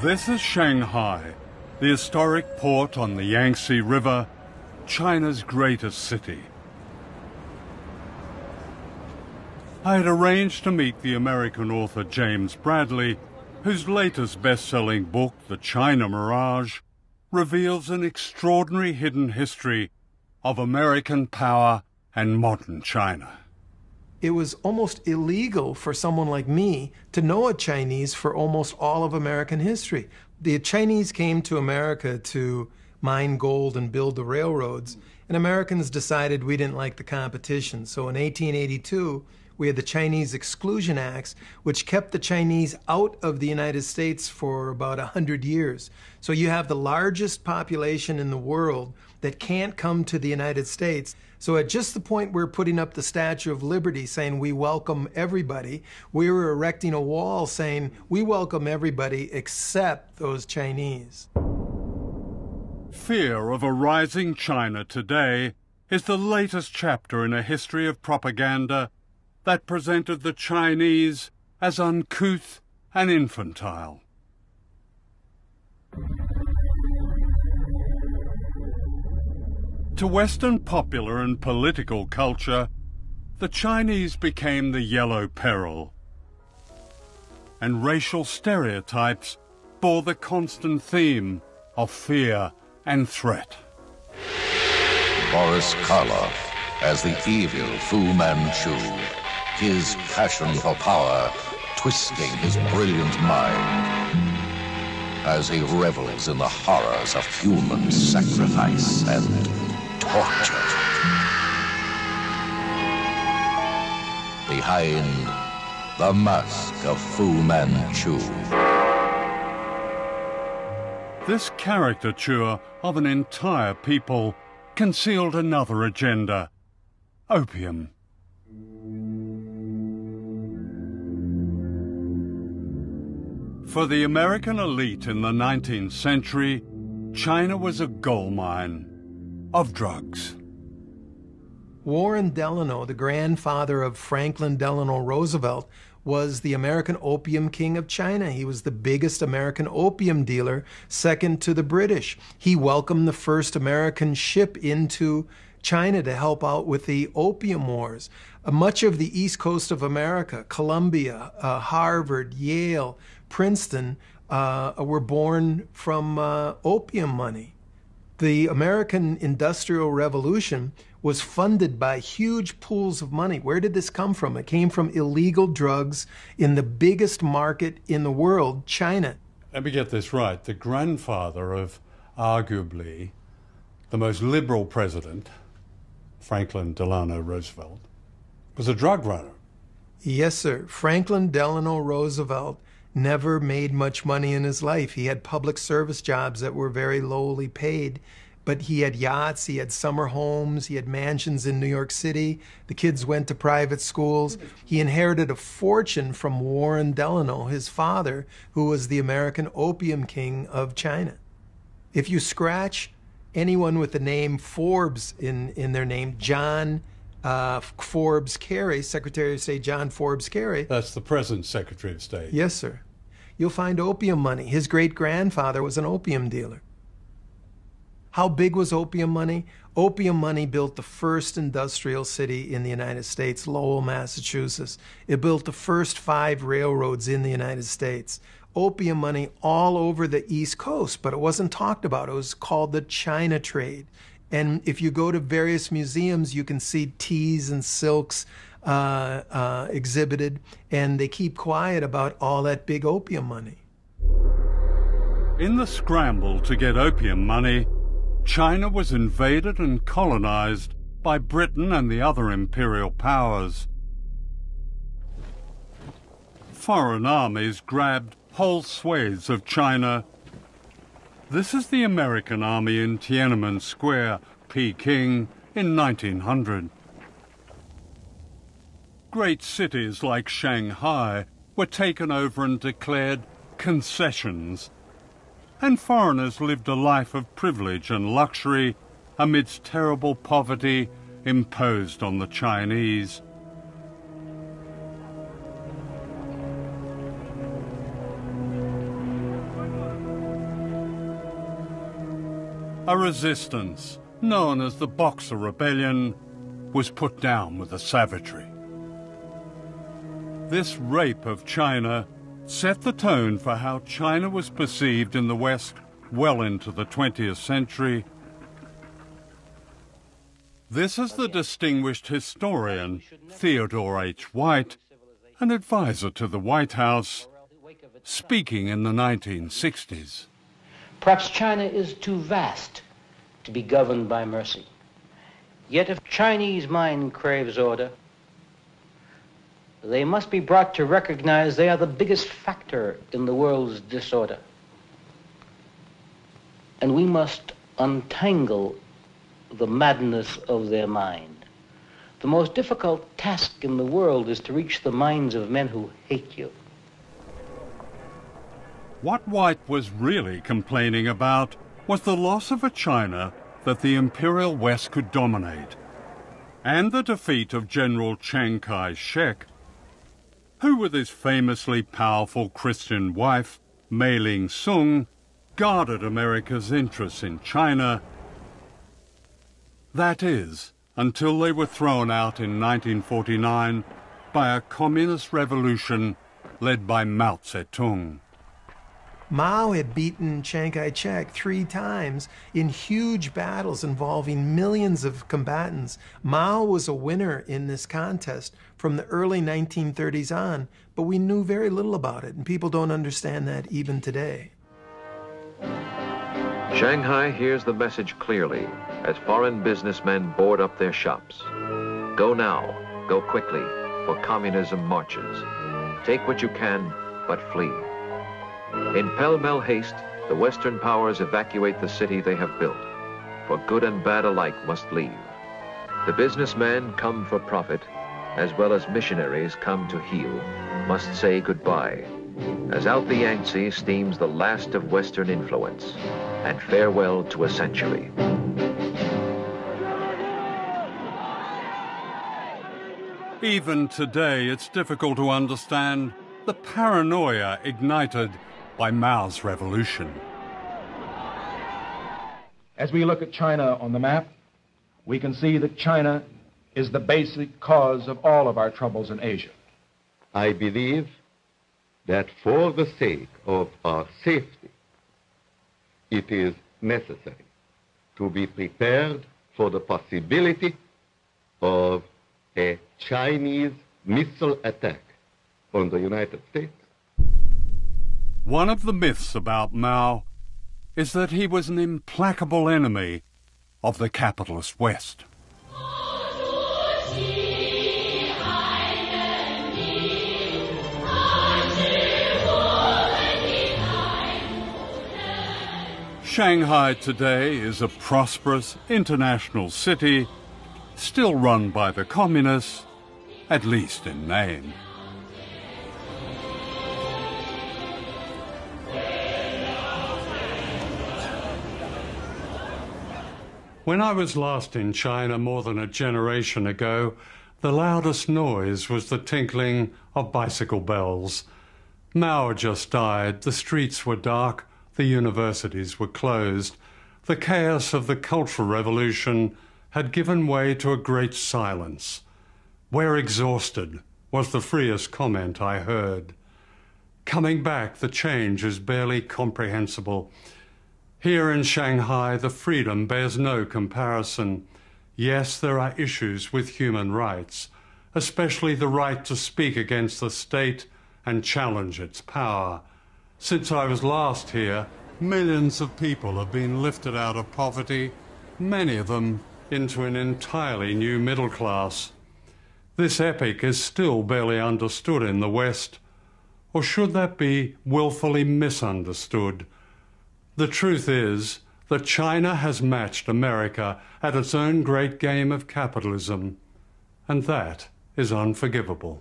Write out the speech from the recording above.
This is Shanghai, the historic port on the Yangtze River, China's greatest city. I had arranged to meet the American author James Bradley, whose latest best-selling book, The China Mirage, reveals an extraordinary hidden history of American power and modern China. It was almost illegal for someone like me to know a Chinese for almost all of American history. The Chinese came to America to mine gold and build the railroads, and Americans decided we didn't like the competition. So in 1882, we had the Chinese Exclusion Acts, which kept the Chinese out of the United States for about 100 years. So you have the largest population in the world that can't come to the United States. So at just the point we're putting up the Statue of Liberty saying we welcome everybody, we were erecting a wall saying we welcome everybody except those Chinese. Fear of a rising China today is the latest chapter in a history of propaganda that presented the Chinese as uncouth and infantile. To Western popular and political culture, the Chinese became the yellow peril, and racial stereotypes bore the constant theme of fear and threat. Boris Karloff as the evil Fu Manchu, his passion for power twisting his brilliant mind as he revels in the horrors of human sacrifice and torture. Behind the mask of Fu Manchu. This caricature of an entire people concealed another agenda: opium. For the American elite in the 19th century, China was a goldmine of drugs. Warren Delano, the grandfather of Franklin Delano Roosevelt, was the American opium king of China. He was the biggest American opium dealer, second to the British. He welcomed the first American ship into China to help out with the opium wars. Much of the east coast of America, Columbia, Harvard, Yale, Princeton, were born from opium money. The American Industrial Revolution was funded by huge pools of money. Where did this come from? It came from illegal drugs in the biggest market in the world, China. Let me get this right. The grandfather of arguably the most liberal president, Franklin Delano Roosevelt, was a drug runner. Yes, sir. Franklin Delano Roosevelt never made much money in his life. He had public service jobs that were very lowly paid, but he had yachts, he had summer homes, he had mansions in New York City. The kids went to private schools. He inherited a fortune from Warren Delano, his father, who was the American opium king of China. If you scratch anyone with the name Forbes in their name, John Forbes Carey, Secretary of State John Forbes Carey. That's the present Secretary of State. Yes, sir. You'll find opium money. His great-grandfather was an opium dealer. How big was opium money? Opium money built the first industrial city in the United States, Lowell, Massachusetts. It built the first 5 railroads in the United States. Opium money all over the East Coast, but it wasn't talked about. It was called the China trade. And if you go to various museums, you can see teas and silks exhibited, and they keep quiet about all that big opium money. In the scramble to get opium money, China was invaded and colonized by Britain and the other imperial powers. Foreign armies grabbed whole swathes of China. This is the American army in Tiananmen Square, Peking, in 1900. Great cities like Shanghai were taken over and declared concessions, and foreigners lived a life of privilege and luxury amidst terrible poverty imposed on the Chinese. A resistance, known as the Boxer Rebellion, was put down with a savagery. This rape of China set the tone for how China was perceived in the West well into the 20th century. This is the distinguished historian Theodore H. White, an advisor to the White House, speaking in the 1960s. Perhaps China is too vast to be governed by mercy. Yet if Chinese mind craves order, they must be brought to recognize they are the biggest factor in the world's disorder. And we must untangle the madness of their mind. The most difficult task in the world is to reach the minds of men who hate you. What White was really complaining about was the loss of a China that the Imperial West could dominate, and the defeat of General Chiang Kai-shek, who with his famously powerful Christian wife, Mei Ling-sung, guarded America's interests in China. That is, until they were thrown out in 1949 by a communist revolution led by Mao Zedong. Mao had beaten Chiang Kai-shek 3 times in huge battles involving millions of combatants. Mao was a winner in this contest from the early 1930s on, but we knew very little about it, and people don't understand that even today. Shanghai hears the message clearly as foreign businessmen board up their shops. Go now, go quickly, for communism marches. Take what you can, but flee. In pell-mell haste, the Western powers evacuate the city they have built, for good and bad alike must leave. The businessmen come for profit, as well as missionaries come to heal, must say goodbye, as out the Yangtze steams the last of Western influence, and farewell to a century. Even today, it's difficult to understand the paranoia ignited by Mao's revolution. As we look at China on the map, we can see that China is the basic cause of all of our troubles in Asia. I believe that for the sake of our safety, it is necessary to be prepared for the possibility of a Chinese missile attack on the United States. One of the myths about Mao is that he was an implacable enemy of the capitalist West. Shanghai today is a prosperous international city, still run by the communists, at least in name. When I was last in China more than a generation ago, the loudest noise was the tinkling of bicycle bells. Mao had just died, the streets were dark, the universities were closed. The chaos of the Cultural Revolution had given way to a great silence. "We're exhausted," was the freest comment I heard. Coming back, the change is barely comprehensible. Here in Shanghai, the freedom bears no comparison. Yes, there are issues with human rights, especially the right to speak against the state and challenge its power. Since I was last here, millions of people have been lifted out of poverty, many of them into an entirely new middle class. This epic is still barely understood in the West, or should that be willfully misunderstood? The truth is that China has matched America at its own great game of capitalism, and that is unforgivable.